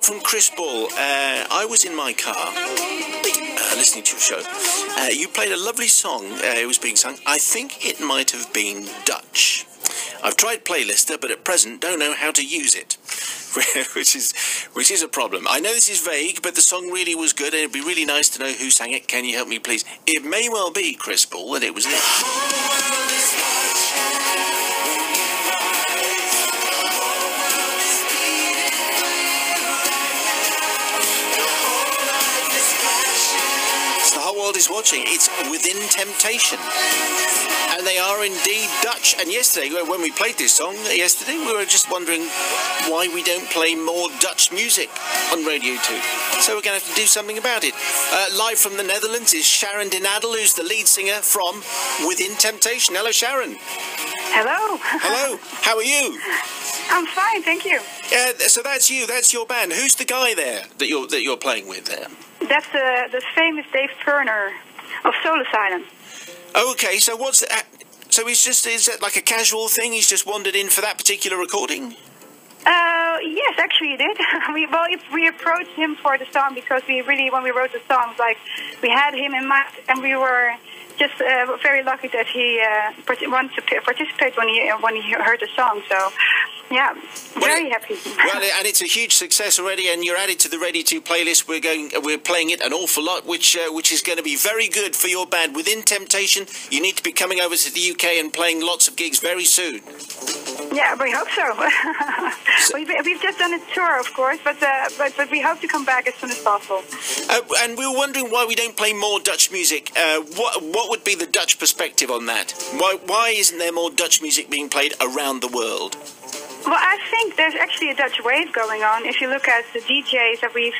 from Chris Ball. I was in my car listening to your show. You played a lovely song. It was being sung. I think it might have been Dutch. I've tried Playlister, but at present don't know how to use it, which is a problem. I know this is vague, but the song really was good, and it'd be really nice to know who sang it. Can you help me, please? It may well be Chris Ball that it was it. World is watching. It's Within Temptation, and they are indeed Dutch. And yesterday, when we played this song yesterday, we were just wondering why we don't play more Dutch music on Radio 2. So we're going to have to do something about it. Live from the Netherlands is Sharon and Adel, who's the lead singer from Within Temptation. Hello, Sharon. Hello. Hello. How are you? I'm fine, thank you. So that's you. That's your band. Who's the guy there that you're playing with there? That's the famous Dave Turner of Soul Asylum. Okay, so so is that like a casual thing? He's just wandered in for that particular recording? Yes, actually he did. we approached him for the song because when we wrote the songs, we had him in mind, and we were just very lucky that he wanted to participate when he heard the song. So, yeah, very happy. Well, and it's a huge success already, and you're added to the Ready To playlist. We're playing it an awful lot, which is going to be very good for your band. Within Temptation, you need to be coming over to the UK and playing lots of gigs very soon. Yeah, we hope so. We've just done a tour, of course, but we hope to come back as soon as possible. And we were wondering why we don't play more Dutch music. What would be the Dutch perspective on that? Why isn't there more Dutch music being played around the world? Well, I think there's actually a Dutch wave going on. If you look at the DJs that we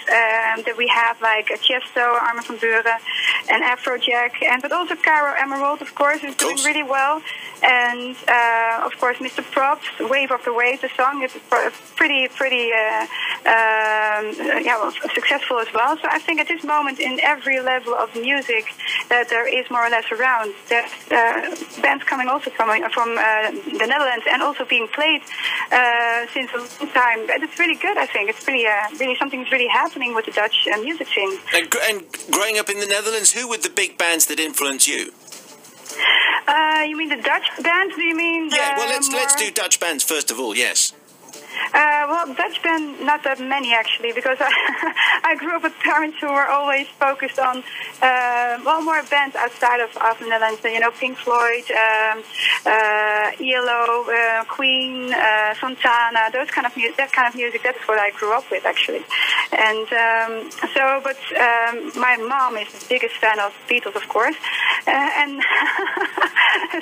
have, like Chesto, Armin van Buuren, and Afrojack, but also Caro Emerald, of course, is doing really well. And of course, Mr. Props, "Wave of the Wave," the song is pretty successful as well. So I think at this moment, in every level of music that there is more or less around, there's bands coming also from the Netherlands and also being played since a long time. And it's really good, I think. It's really something's really happening with the Dutch music scene. And growing up in the Netherlands, who were the big bands that influenced you? You mean the Dutch bands? Do you mean? Yeah. Well, let's do Dutch bands first of all. Yes. Well, Dutch band, not that many actually, because I grew up with parents who were always focused on more bands outside of the Netherlands. You know, Pink Floyd, ELO, Queen, Fontana, that kind of music. That's what I grew up with actually. And my mom is the biggest fan of Beatles, of course, and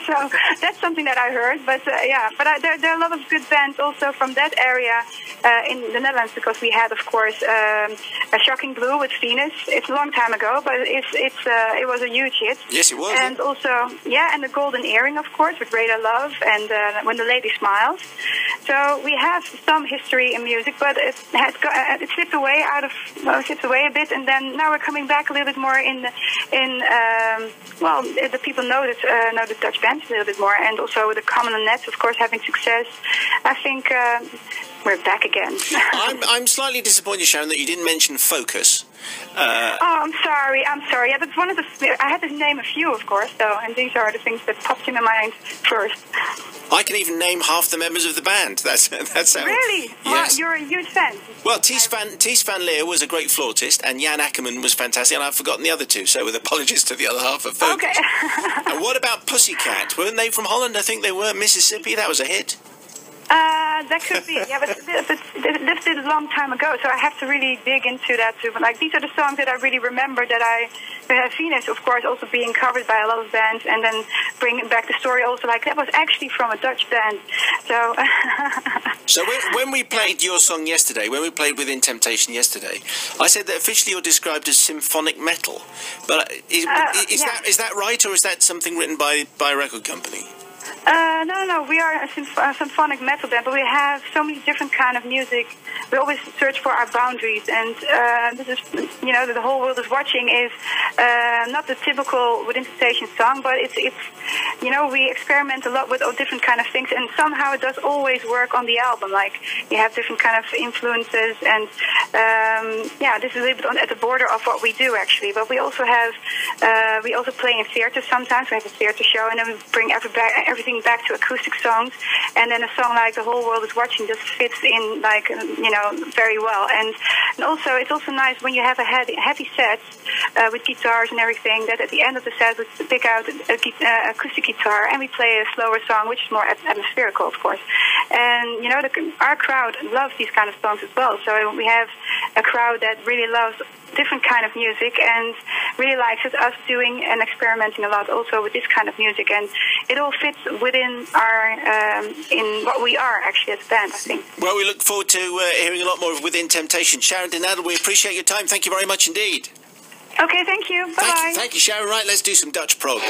so that's something that I heard. But there are a lot of good bands also from that area in the Netherlands, because we had, of course, a Shocking Blue with Venus. It's a long time ago, but it was a huge hit. Yes, it was. And also, and the Golden Earring, of course, with Radar Love and When the Lady Smiles. So we have some history in music, but it slipped away a bit, and then now we're coming back a little bit more the people know the Dutch bands a little bit more, and also the Common Nets, of course, having success. I think we're back again. I'm slightly disappointed, Sharon, that you didn't mention Focus. I'm sorry. Yeah, that's one of the. I had to name a few, of course, though, and these are the things that popped in my mind first. I can even name half the members of the band. That's how. Really? Yes. Well, you're a huge fan. Well, Ties van Leer was a great flautist, and Jan Ackerman was fantastic, and I've forgotten the other two, so with apologies to the other half of Focus. Okay. And what about Pussycat? Weren't they from Holland? I think they were. Mississippi, that was a hit. That could be, yeah, but this did a long time ago, so I have to really dig into that too. But these are the songs that I really remember that Venus, of course, also being covered by a lot of bands, and then bringing back the story also, that was actually from a Dutch band. So, so when we played your song yesterday, when we played Within Temptation yesterday, I said that officially you're described as symphonic metal. But is that right, or is that something written by a record company? No. We are a symphonic metal band, but we have so many different kind of music. We always search for our boundaries, and this is, the whole world is watching is not the typical Within Temptation song, but it's we experiment a lot with all different kind of things, and somehow it does always work on the album. Like you have different kind of influences, and this is a little bit at the border of what we do actually. But we also have we also play in theater sometimes. We have a theater show, and then we bring everything back to acoustic songs, and then a song like The Whole World Is Watching just fits in like very well. And also it's also nice when you have a heavy set with guitars and everything, that at the end of the set we pick out acoustic guitar and we play a slower song which is more atmospherical, of course. And our crowd loves these kind of songs as well, so we have a crowd that really loves different kind of music and really likes us doing and experimenting a lot also with this kind of music, and it all fits within our in what we are actually as a band, I think. Well, we look forward to hearing a lot more of Within Temptation. Sharon and Adel, we appreciate your time. Thank you very much indeed. Okay, thank you. Bye-bye. Thank you, Sharon. Right, let's do some Dutch prog.